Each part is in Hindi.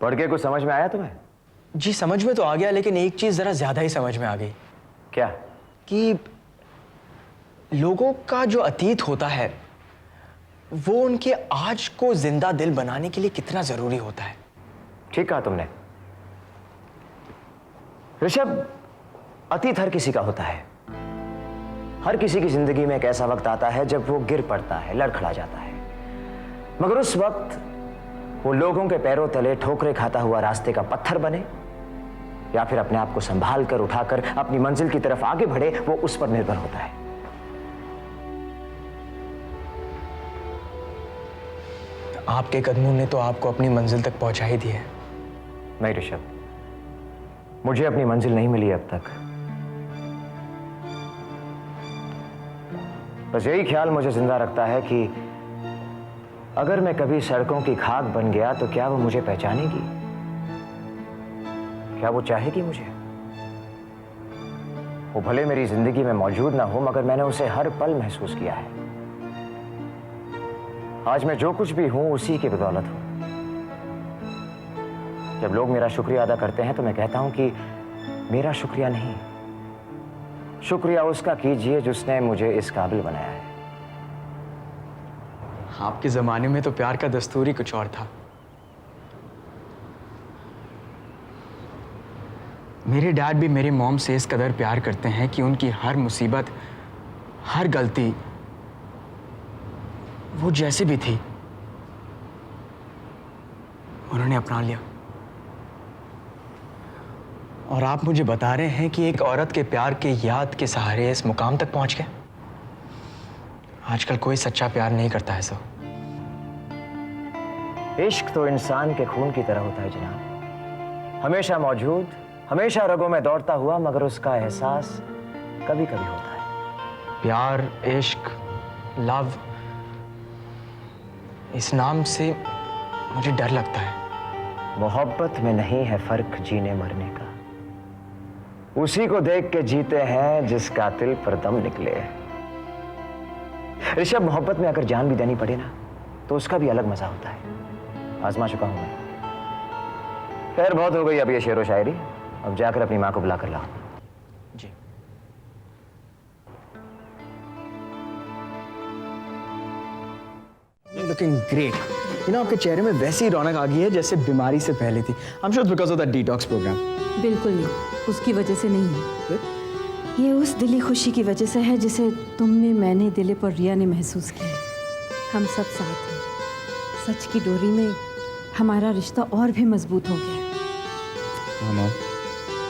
पढ़ के कुछ समझ में आया तुम्हें? जी समझ में तो आ गया, लेकिन एक चीज जरा ज्यादा ही समझ में आ गई। क्या? कि लोगों का जो अतीत होता है वो उनके आज को जिंदा दिल बनाने के लिए कितना जरूरी होता है। ठीक कहा तुमने ऋषभ। अतीत हर किसी का होता है। हर किसी की जिंदगी में एक ऐसा वक्त आता है जब वो गिर पड़ता है, लड़खड़ा जाता है, मगर उस वक्त वो लोगों के पैरों तले ठोकरे खाता हुआ रास्ते का पत्थर बने या फिर अपने आप को संभाल कर उठाकर अपनी मंजिल की तरफ आगे बढ़े, वो उस पर निर्भर होता है। आपके कदमों ने तो आपको अपनी मंजिल तक पहुंचा ही दिया है। नहीं ऋषभ, मुझे अपनी मंजिल नहीं मिली अब तक। बस यही ख्याल मुझे जिंदा रखता है कि अगर मैं कभी सड़कों की खाक बन गया तो क्या वो मुझे पहचानेगी? क्या वो चाहेगी मुझे? वो भले मेरी जिंदगी में मौजूद ना हो, मगर मैंने उसे हर पल महसूस किया है। आज मैं जो कुछ भी हूं उसी की बदौलत हूं। जब लोग मेरा शुक्रिया अदा करते हैं तो मैं कहता हूं कि मेरा शुक्रिया नहीं, शुक्रिया उसका कीजिए जिसने मुझे इस काबिल बनाया है। आपके जमाने में तो प्यार का दस्तूर ही कुछ और था। मेरे डैड भी मेरे मॉम से इस कदर प्यार करते हैं कि उनकी हर मुसीबत, हर गलती, वो जैसे भी थी उन्होंने अपना लिया। और आप मुझे बता रहे हैं कि एक औरत के प्यार के याद के सहारे इस मुकाम तक पहुंच गए। आजकल कोई सच्चा प्यार नहीं करता है सर। इश्क तो इंसान के खून की तरह होता है जनाब, हमेशा मौजूद, हमेशा रगों में दौड़ता हुआ, मगर उसका एहसास कभी कभी होता है। प्यार, इश्क, लव, इस नाम से मुझे डर लगता है। मोहब्बत में नहीं है फर्क जीने मरने का, उसी को देख के जीते हैं जिस कातिल पर दम निकले। ऋषभ, मोहब्बत में अगर जान भी देनी पड़े ना तो उसका भी अलग मजा होता है। आजमा चुका हूं मैं। खैर बहुत हो गई अब ये शेरो शायरी, अब जाकर अपनी मां को बुला कर लाओ। जी। Looking great. आपके चेहरे में वैसी रौनक आ गई है जैसे बीमारी से पहले थी। I am sure because of the detox program. बिल्कुल नहीं, उसकी वजह से नहीं है। ये उस दिली खुशी की वजह से है जिसे तुमने, मैंने, दिलीप और रिया ने महसूस किया। हम सब साथ हैं। सच की डोरी में हमारा रिश्ता और भी मजबूत हो गया। हाँ,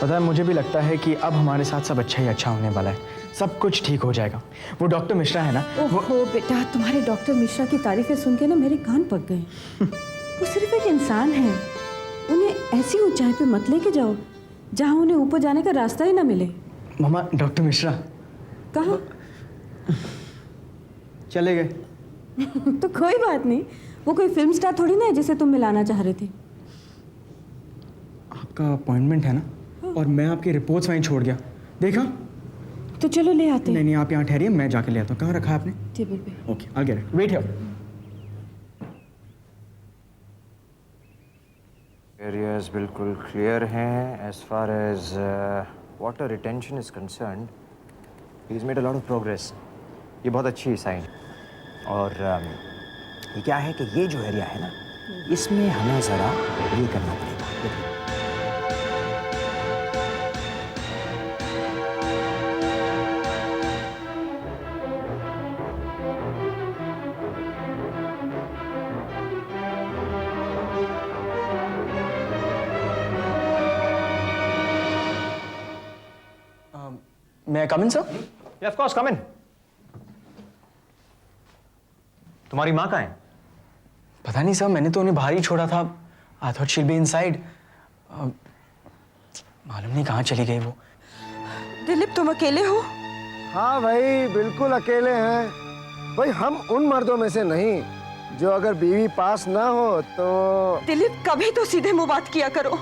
पता है मुझे भी लगता है कि अब हमारे साथ सब अच्छा ही अच्छा होने वाला है। सब कुछ ठीक हो जाएगा। वो डॉक्टर मिश्रा है ना, ओहो बेटा, तुम्हारे डॉक्टर मिश्रा की तारीफें सुन के ना मेरे कान पक गए। वो सिर्फ एक इंसान है, उन्हें ऐसी ऊंचाई पे मत लेके जाओ जहां उन्हें ऊपर जाने का रास्ता ही ना मिले। मामा, डॉक्टर मिश्रा कहाँ? चले गए। तो कोई बात नहीं, वो कोई फिल्म स्टार थोड़ी ना है जिसे तुम मिलाना चाह रहे थे। आपका अपॉइंटमेंट है ना, और मैं आपकी रिपोर्ट्स वहीं छोड़ गया। देखा? तो चलो ले आते हैं। नहीं, आप यहाँ ठहरिए, मैं जाके ले आता हूँ। कहाँ रखा है आपने? टेबल पे। Okay, I get it. Wait here. Areas बिल्कुल क्लियर हैं as far as water retention is concerned. He is made a lot of progress. ये बहुत अच्छी साइन। और ये क्या है कि ये जो एरिया है ना, इसमें हमें ज़रा ये करना पड़ेगा। मैं कम इन सर? ऑफ कोर्स, कम इन। तुम्हारी माँ कहाँ है? पता नहीं सर, मैंने तो उन्हें बाहर ही छोड़ा था। I thought she'll be inside. मालूम नहीं कहाँ चली गई वो। दिलीप, तुम अकेले हो? हाँ भाई, बिल्कुल अकेले हैं। भाई हम उन मर्दों में से नहीं जो अगर बीवी पास ना हो तो। दिलीप, कभी तो सीधे मुंह बात किया करो।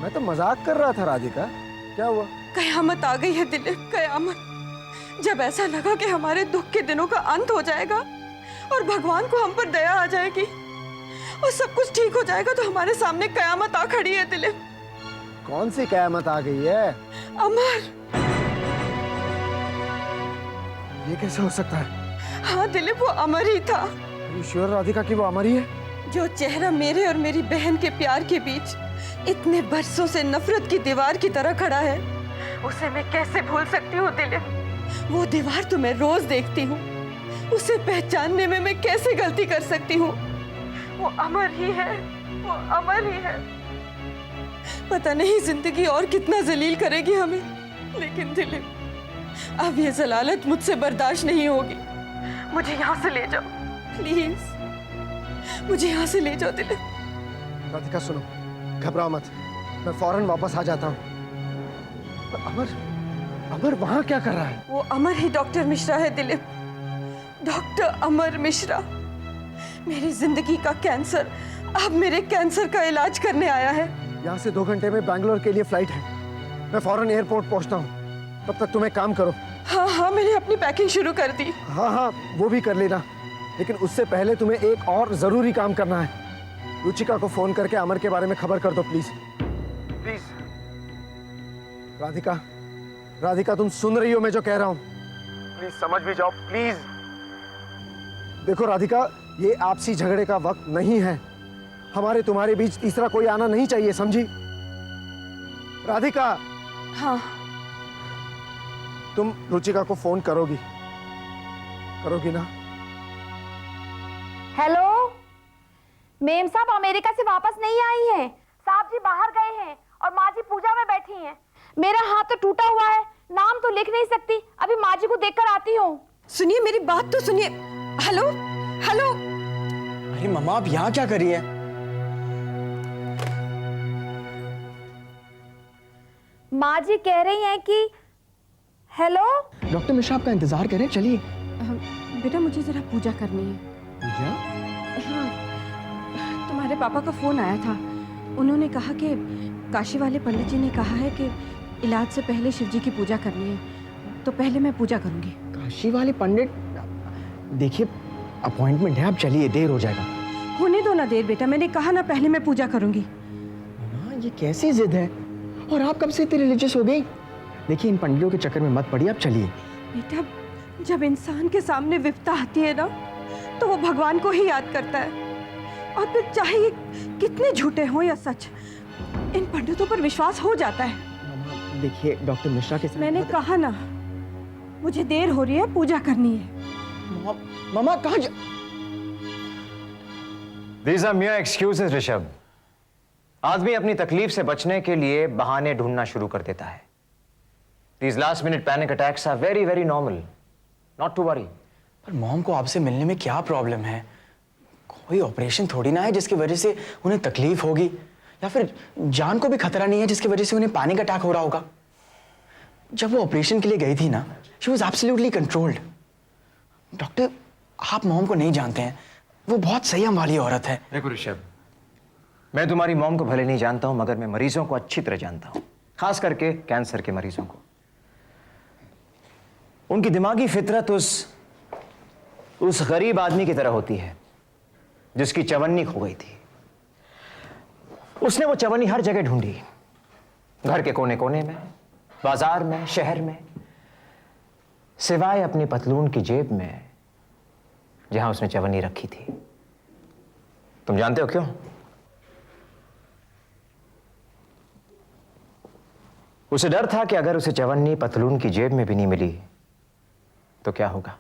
मैं तो मजाक कर रहा था राधिका, क्या हुआ? कयामत आ गई है दिलीप, कयामत। जब ऐसा लगा कि हमारे दुख के दिनों का अंत हो जाएगा और भगवान को हम पर दया आ जाएगी, और सब कुछ ठीक हो जाएगा तो हमारे सामने कयामत आ खड़ी है दिलीप। कौन सी कयामत आ गई है? अमर। ये कैसे हो सकता है? हाँ दिलीप, वो अमर ही था। श्योर राधिका कि वो अमर ही है? जो चेहरा मेरे और मेरी बहन के प्यार के बीच इतने बरसों से नफरत की दीवार की तरह खड़ा है, उसे मैं कैसे भूल सकती हूँ दिलीप। वो दीवार तो मैं रोज देखती हूँ, उसे पहचानने में मैं कैसे गलती कर सकती हूँ? वो अमर ही है, वो अमर ही है। पता नहीं जिंदगी और कितना जलील करेगी हमें, लेकिन दिलीप अब ये जलालत मुझसे बर्दाश्त नहीं होगी। मुझे यहाँ से ले जाओ प्लीज, मुझे यहाँ से ले जाओ दिलीप। राधिका सुनो, घबराओ मत, मैं फौरन वापस आ जाता हूँ। अमर, अमर वहाँ क्या कर रहा है? वो अमर ही डॉक्टर मिश्रा है दिलीप, डॉक्टर अमर मिश्रा। मेरी जिंदगी का कैंसर अब मेरे कैंसर का इलाज करने आया है। यहाँ से 2 घंटे में बैंगलोर के लिए फ्लाइट है, मैं फौरन एयरपोर्ट पहुँचता हूँ। तब तक तुम एक काम करो। हाँ हाँ, मैंने अपनी पैकिंग शुरू कर दी। हाँ हाँ, वो भी कर लेना, लेकिन उससे पहले तुम्हें एक और जरूरी काम करना है। रुचिका को फोन करके अमर के बारे में खबर कर दो प्लीज। प्लीज राधिका, राधिका तुम सुन रही हो मैं जो कह रहा हूँ? प्लीज समझ भी जाओ प्लीज। देखो राधिका, ये आपसी झगड़े का वक्त नहीं है। हमारे तुम्हारे बीच तीसरा कोई आना नहीं चाहिए, समझी? राधिका। हाँ। तुम रुचिका को फोन करोगी, करोगी ना? हेलो मेम साहब, अमेरिका से वापस नहीं आई हैं। साहब जी बाहर गए हैं और माँ जी पूजा में बैठी हैं। मेरा हाथ तो टूटा हुआ है, नाम तो लिख नहीं सकती। अभी माँ जी को देखकर आती हूँ। सुनिए, मेरी बात तो सुनिए। Hello hello. अरे मम्मा, आप यहाँ क्या कर रही है? माँ जी कह रही हैं कि हेलो। डॉक्टर मिश्रा आपका इंतजार करें, चलिए। बेटा मुझे जरा पूजा करनी है। पूजा? हाँ, तुम्हारे पापा का फोन आया था। उन्होंने कहा कि काशी वाले पंडित जी ने कहा है कि इलाज से पहले शिव जी की पूजा करनी है, तो पहले मैं पूजा करूंगी। काशी वाले पंडित? देखिए अपॉइंटमेंट है, आप चलिए, देर हो जाएगा। होने दो ना देर बेटा, मैंने कहा ना पहले मैं पूजा करूंगी। मम्मा, ये कैसी जिद है? और आप कब से इतनी रिलीजियस हो गई? देखिए इन पंडितों के चक्कर में मत पड़िए, आप चलिए। बेटा जब इंसान के सामने विपदा आती है ना, तो वो भगवान को ही याद करता है। और फिर चाहे ये कितने झूठे हों या सच, इन पंडितों पर विश्वास हो जाता है। मम्मा देखिए, डॉक्टर मिश्रा के साथ मैंने कहा ना, मुझे देर हो रही है, पूजा करनी है। मम्मा कहाँ जा... These are mere excuses, Rishabh. आदमी अपनी तकलीफ से बचने के लिए बहाने ढूंढना शुरू कर देता है। These last minute panic attacks are very, very normal. Not to worry. पर मॉम को आपसे मिलने में क्या प्रॉब्लम है? कोई ऑपरेशन थोड़ी ना है जिसकी वजह से उन्हें तकलीफ होगी, या फिर जान को भी खतरा नहीं है जिसकी वजह से उन्हें पैनिक अटैक हो रहा होगा। जब वो ऑपरेशन के लिए गई थी ना, she was absolutely controlled. Doctor, आप मॉम को नहीं जानते हैं, वो बहुत संयम वाली औरत है। देखो ऋषभ, मैं तुम्हारी मॉम को भले नहीं जानता हूं, मगर मैं मरीजों को अच्छी तरह जानता हूं, खास करके कैंसर के मरीजों को। उनकी दिमागी फितरत उस गरीब आदमी की तरह होती है जिसकी चवन्नी खो गई थी। उसने वो चवन्नी हर जगह ढूंढी, घर के कोने कोने में, बाजार में, शहर में, सिवाय अपनी पतलून की जेब में जहां उसने चवन्नी रखी थी। तुम जानते हो क्यों? उसे डर था कि अगर उसे चवन्नी पतलून की जेब में भी नहीं मिली तो क्या होगा।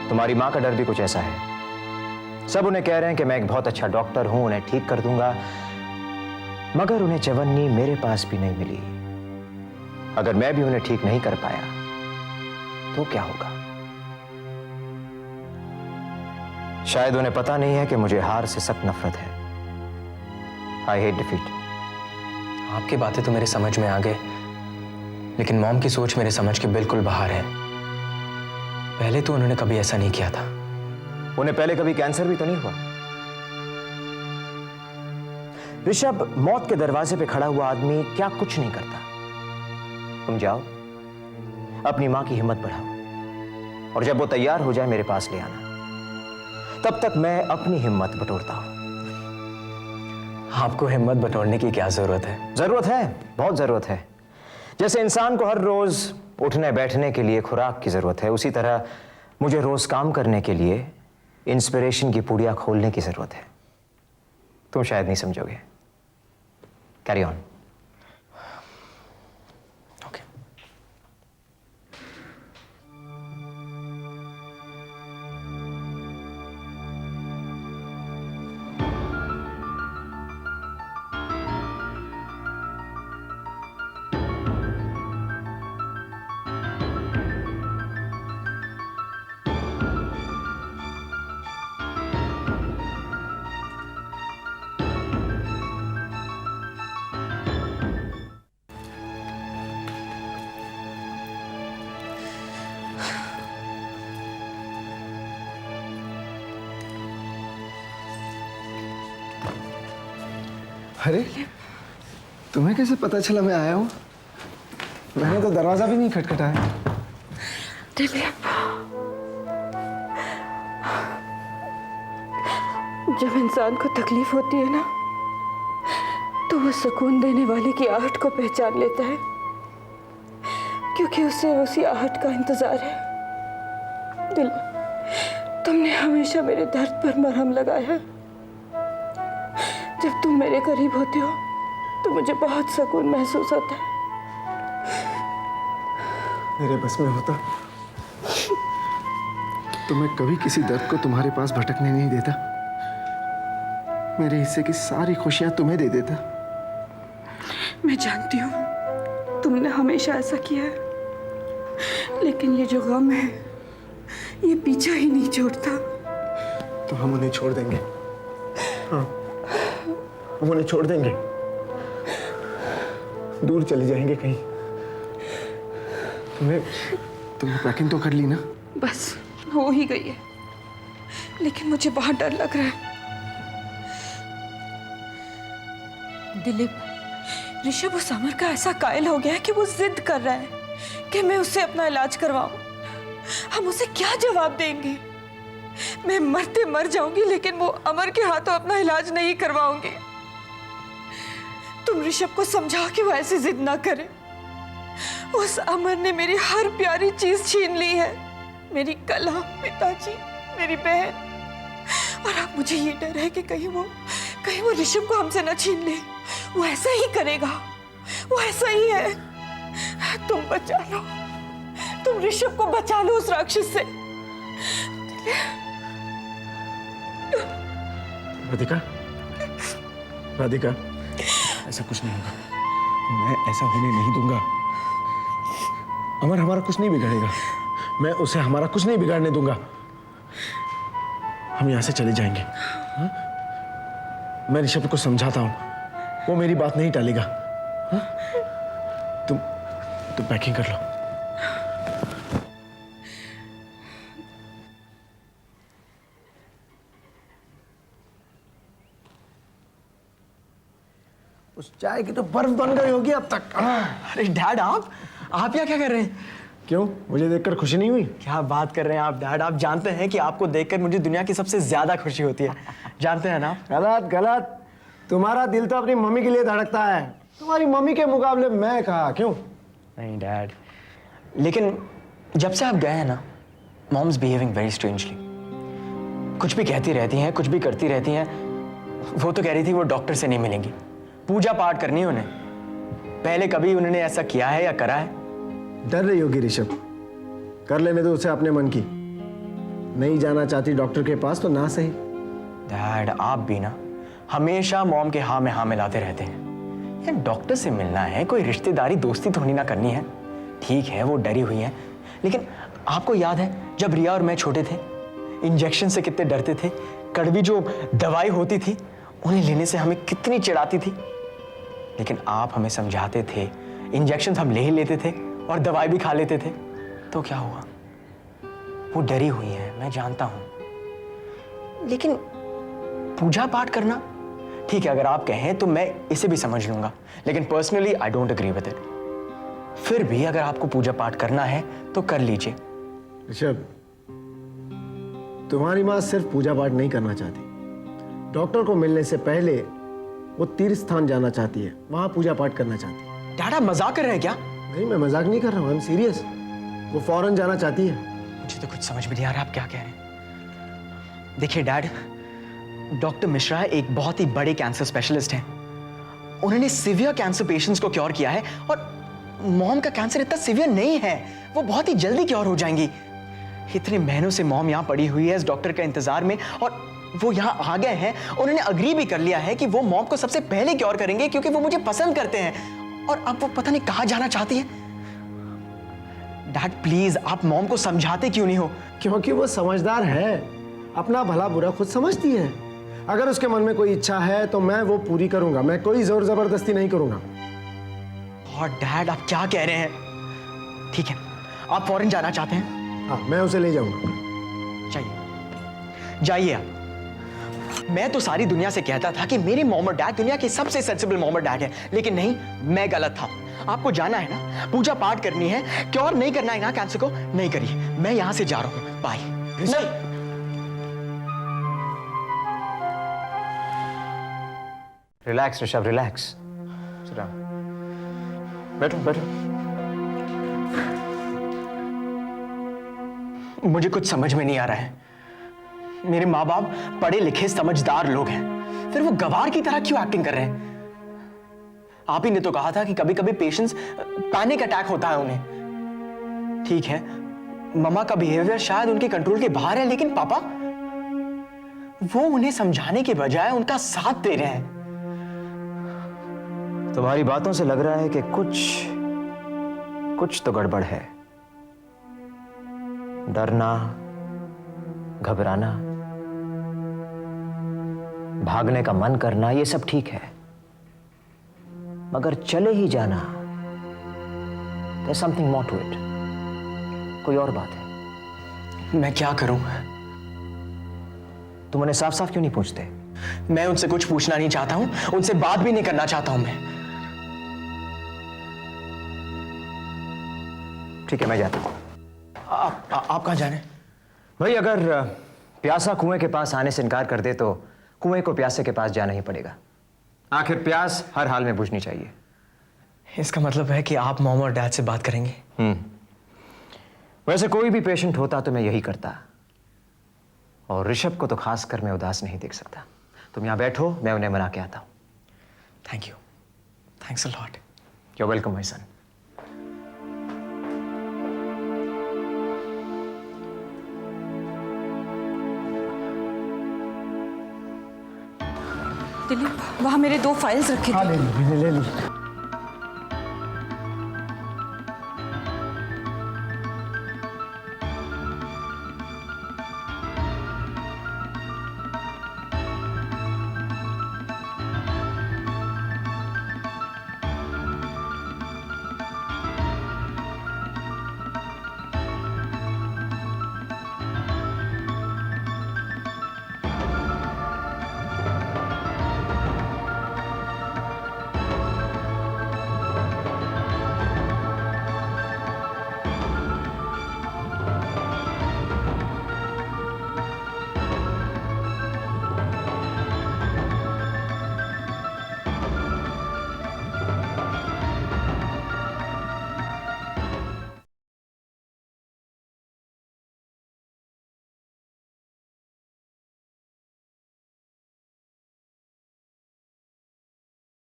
तुम्हारी मां का डर भी कुछ ऐसा है। सब उन्हें कह रहे हैं कि मैं एक बहुत अच्छा डॉक्टर हूं, उन्हें ठीक कर दूंगा, मगर उन्हें चवन्नी मेरे पास भी नहीं मिली। अगर मैं भी उन्हें ठीक नहीं कर पाया तो क्या होगा। शायद उन्हें पता नहीं है कि मुझे हार से सख्त नफरत है। I hate defeat. आपकी बातें तो मेरे समझ में आ गए, लेकिन मॉम की सोच मेरे समझ के बिल्कुल बाहर है। पहले तो उन्होंने कभी ऐसा नहीं किया था। उन्हें पहले कभी कैंसर भी तो नहीं हुआ। ऋषभ, मौत के दरवाजे पे खड़ा हुआ आदमी क्या कुछ नहीं करता। तुम जाओ, अपनी मां की हिम्मत बढ़ाओ, और जब वो तैयार हो जाए मेरे पास ले आना। तब तक मैं अपनी हिम्मत बटोरता हूं। आपको हिम्मत बटोरने की क्या जरूरत है? जरूरत है, बहुत जरूरत है। जैसे इंसान को हर रोज उठने बैठने के लिए खुराक की जरूरत है, उसी तरह मुझे रोज काम करने के लिए इंस्पिरेशन की पुड़िया खोलने की जरूरत है। तुम शायद नहीं समझोगे। Carry on. ओके। अरे तुम्हें कैसे पता चला मैं आया हूँ? मैंने तो दरवाजा भी नहीं खटखटाया। दिलीप, जब इंसान को तकलीफ होती है ना, तो वो सुकून देने वाले की आहट को पहचान लेता है, क्योंकि उसे उसी आहट का इंतजार है। दिलीप, तुमने हमेशा मेरे दर्द पर मरहम लगाया है। जब तुम मेरे करीब होते हो तो मुझे बहुत सुकून महसूस होता है। मेरे बस में होता तो मैं कभी किसी दर्द को तुम्हारे पास भटकने नहीं देता। मेरे हिस्से की सारी खुशियां तुम्हें दे देता। मैं जानती हूँ तुमने हमेशा ऐसा किया है, लेकिन ये जो गम है ये पीछा ही नहीं छोड़ता। तो हम उन्हें छोड़ देंगे। हाँ, हम उन्हें छोड़ देंगे, दूर चले जाएंगे कहीं। तुमने पैकिंग तो कर ली ना? बस हो ही गई है, लेकिन मुझे बहुत डर लग रहा है। दिलीप, ऋषभ उस अमर का ऐसा कायल हो गया है कि वो जिद कर रहा है कि मैं उससे अपना इलाज करवाऊं। हम उसे क्या जवाब देंगे? मैं मरते मर जाऊंगी, लेकिन वो अमर के हाथों अपना इलाज नहीं करवाऊंगी। तुम ऋषभ को समझाओ कि वो ऐसी जिद ना करे। उस अमर ने मेरी हर प्यारी चीज छीन ली है, मेरी कला, पिताजी, मेरी बहन। और अब मुझे ये डर है कि कहीं वो ऋषभ को हमसे न छीन ले। वो ऐसा ही करेगा, वो ऐसा ही है। तुम बचा लो, तुम ऋषभ को बचा लो उस राक्षस से। राधिका, राधिका, ऐसा कुछ नहीं होगा। मैं ऐसा होने नहीं दूंगा। अमर हमारा कुछ नहीं बिगाड़ेगा। मैं उसे हमारा कुछ नहीं बिगाड़ने दूंगा। हम यहां से चले जाएंगे। हा? मैं ऋषभ को समझाता हूं, वो मेरी बात नहीं टालेगा। हा? तुम पैकिंग कर लो। उस चाय की तो बर्फ बन गई होगी अब तक। अरे डैड, आप यहाँ क्या कर रहे हैं? क्यों, मुझे देखकर खुशी नहीं हुई? क्या बात कर रहे हैं आप डैड? आप जानते हैं कि आपको देखकर मुझे दुनिया की सबसे ज्यादा खुशी होती है। जानते हैं ना? गलत गलत। तुम्हारा दिल तो अपनी मम्मी के लिए धड़कता है। तुम्हारी मम्मी के मुकाबले मैं कहा, क्यों? नहीं डैड, लेकिन जब से आप गए हैं ना, मॉम्स बिहेविंग वेरी स्ट्रेंजली। कुछ भी कहती रहती हैं, कुछ भी करती रहती हैं। वो तो कह रही थी वो डॉक्टर से नहीं मिलेंगी, पूजा पाठ करनी है उन्हें। पहले कभी उन्होंने ऐसा किया है या करा है? डर रही होगी ऋषभ, कर लेने दो उसे अपने मन की। नहीं जाना चाहती डॉक्टर के पास तो ना सही। डैड, आप भी ना हमेशा मॉम के हाँ में हाँ मिलाते रहते हैं। यार डॉक्टर से मिलना है, कोई रिश्तेदारी दोस्ती थोड़ी ना करनी है। ठीक है वो डरी हुई है, लेकिन आपको याद है जब रिया और मैं छोटे थे, इंजेक्शन से कितने डरते थे। कड़वी जो दवाई होती थी उन्हें लेने से हमें कितनी चिढ़ाती थी। लेकिन आप हमें समझाते थे, इंजेक्शन हम ले ही लेते थे और दवाई भी खा लेते थे। तो क्या हुआ? वो डरी हुई है, मैं जानता हूं। लेकिन पूजा पाठ करना ठीक है, अगर आप कहें तो मैं इसे भी समझ लूंगा, लेकिन personally I don't agree with it. फिर भी अगर आपको पूजा पाठ करना है तो कर लीजिए। ऋषभ, तुम्हारी माँ सिर्फ पूजा पाठ नहीं करना चाहती, डॉक्टर को मिलने से पहले वो तीर्थ स्थान जाना चाहती है, वहां पूजा पाठ करना चाहती है। डैड आप मजाक कर रहे हैं क्या? नहीं, मैं मजाक नहीं कर रहा हूँ, आई एम सीरियस। वो फौरन जाना चाहती है। मुझे तो कुछ समझ में नहीं आ रहा आप क्या कह रहे हैं। देखिए डैड, डॉक्टर मिश्रा एक बहुत ही बड़े कैंसर स्पेशलिस्ट हैं। उन्होंने सीवियर कैंसर पेशेंट्स को क्योर किया है और मॉम का कैंसर इतना सीवियर नहीं है, वो बहुत ही जल्दी क्योर हो जाएंगी। इतने महीनों से मॉम यहाँ पड़ी हुई है इस डॉक्टर का इंतजार में और वो यहाँ आ गए हैं। उन्होंने अग्री भी कर लिया है कि वो मॉम को सबसे पहले क्योर करेंगे क्योंकि वो मुझे पसंद करते हैं। और अब वो पता नहीं कहाँ जाना चाहती है। डैड प्लीज आप मॉम को समझाते क्यों नहीं हो? क्योंकि वो समझदार है, अपना भला बुरा खुद समझती है। अगर उसके मन में कोई इच्छा है तो मैं वो पूरी करूंगा, मैं कोई जोर जबरदस्ती नहीं करूंगा। और डैड आप क्या कह रहे हैं? ठीक है, आप फॉरेन जाना चाहते हैं? हाँ, मैं उसे ले जाऊंगा। जाइए जाइए आप। मैं तो सारी दुनिया से कहता था कि मेरे मॉम और डैड दुनिया के सबसे सेंसिबल मॉम और डैड है, लेकिन नहीं, मैं गलत था। आपको जाना है ना, पूजा पाठ करनी है, क्योर नहीं करना है ना कैंसर को, नहीं करिए। मैं यहां से जा रहा हूं, बाय। नहीं, रिलैक्स ऋषभ, रिलैक्स। बैठो बैठो। मुझे कुछ समझ में नहीं आ रहा है। मेरे माँ बाप पढ़े लिखे समझदार लोग हैं, फिर वो गवार की तरह क्यों एक्टिंग कर रहे हैं? आप ही ने तो कहा था कि कभी कभी पेशेंट्स पैनिक अटैक होता है उन्हें। ठीक है, मम्मा का बिहेवियर शायद उनके कंट्रोल के बाहर है, लेकिन पापा वो उन्हें समझाने के बजाय उनका साथ दे रहे हैं। तुम्हारी बातों से लग रहा है कि कुछ तो गड़बड़ है। डरना, घबराना, भागने का मन करना, ये सब ठीक है, मगर चले ही जाना, there's something more to it, कोई और बात है। मैं क्या करूं? तुम उन्हें साफ साफ क्यों नहीं पूछते? मैं उनसे कुछ पूछना नहीं चाहता हूं, उनसे बात भी नहीं करना चाहता हूं मैं। ठीक है, मैं जाता हूं। आप कहां जा रहे हैं? भाई, अगर प्यासा कुएं के पास आने से इनकार कर दे तो कुएं को प्यासे के पास जाना ही पड़ेगा। आखिर प्यास हर हाल में बुझनी चाहिए। इसका मतलब है कि आप मॉम और डैड से बात करेंगे? वैसे कोई भी पेशेंट होता तो मैं यही करता, और ऋषभ को तो खासकर मैं उदास नहीं देख सकता। तुम यहां बैठो, मैं उन्हें मना के आता हूं। Thank you, thanks a lot. You are welcome my son. Dilip, वहां मेरे 2 फाइल्स रखे थे। हाँ, ले ली।